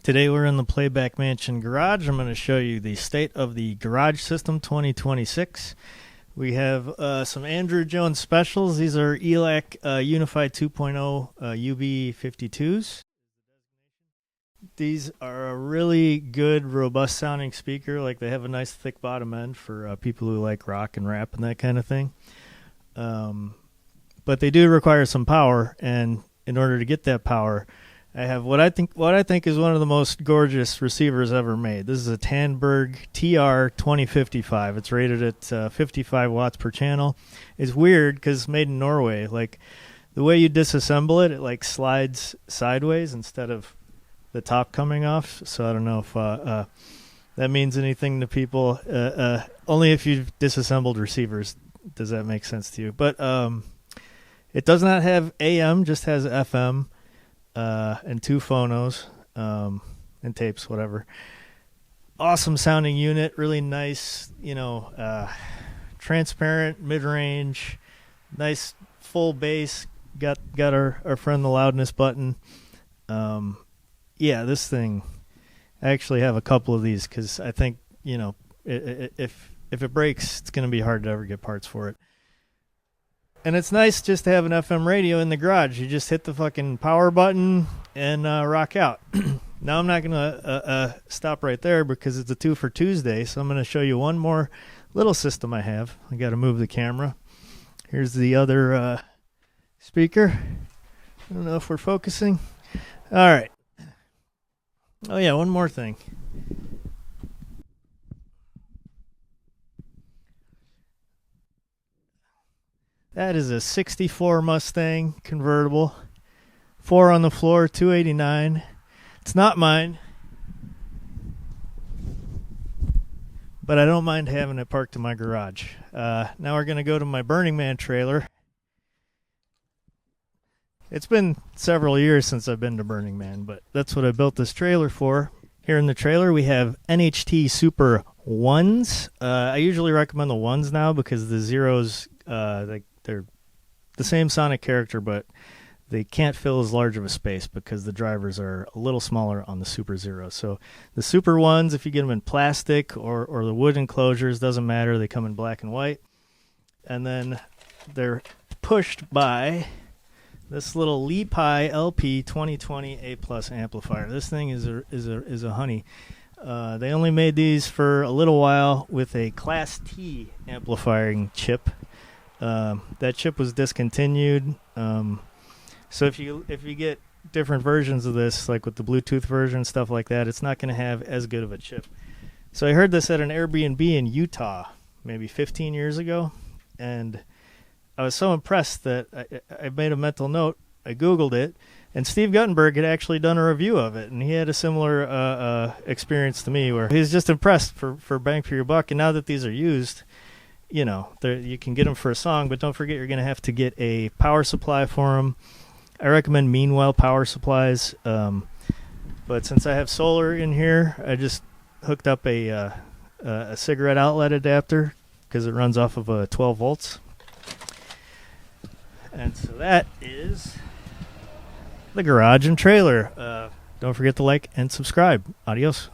Today we're in the Playback Mansion garage. I'm going to show you the state of the garage system 2026. We have some Andrew Jones specials. These are Elac uni-fi 2.0 UB52s. These are a really good, robust sounding speaker. Like, they have a nice thick bottom end for people who like rock and rap and that kind of thing. But they do require some power, and in order to get that power, I have what I think is one of the most gorgeous receivers ever made. This is a Tandberg TR 2055. It's rated at 55 watts per channel. It's weird because it's made in Norway. Like, the way you disassemble it, it like slides sideways instead of the top coming off. So I don't know if that means anything to people. Only if you've disassembled receivers does that make sense to you. But it does not have AM, just has FM. And two phonos, and tapes, whatever. Awesome sounding unit, really nice, transparent, mid-range, nice full bass. Got our friend the loudness button. Yeah, this thing, I actually have a couple of these because I think, if it breaks, it's going to be hard to ever get parts for it. And it's nice just to have an FM radio in the garage. You just hit the fucking power button and rock out. Now I'm not going to stop right there because it's a 2 for Tuesday, so I'm going to show you one more little system I have. I got to move the camera. Here's the other speaker. I don't know if we're focusing. All right. Oh, yeah, one more thing. That is a 64 Mustang convertible. 4 on the floor, 289. It's not mine, but I don't mind having it parked in my garage. Now we're going to go to my Burning Man trailer. It's been several years since I've been to Burning Man, but that's what I built this trailer for. Here in the trailer we have NHT SuperOnes. I usually recommend the ones now because the zeros, they're the same sonic character, but they can't fill as large of a space because the drivers are a little smaller on the Super Zeros. So the Super Ones, if you get them in plastic or the wood enclosures, doesn't matter. They come in black and white. And then they're pushed by this little Lepai LP 2020 A+ amplifier. This thing is a honey. They only made these for a little while with a Class T amplifying chip. That chip was discontinued. So if you get different versions of this, like with the Bluetooth version, stuff like that, it's not going to have as good of a chip. So I heard this at an Airbnb in Utah maybe 15 years ago, and I was so impressed that I made a mental note. I Googled it, and Steve Guttenberg had actually done a review of it, and he had a similar experience to me where he was just impressed for bang for your buck. And now that these are used, you can get them for a song, but don't forget you're going to have to get a power supply for them. I recommend Meanwhile power supplies, but since I have solar in here, I just hooked up a cigarette outlet adapter because it runs off of 12 volts. And so that is the garage and trailer. Don't forget to like and subscribe. Adios.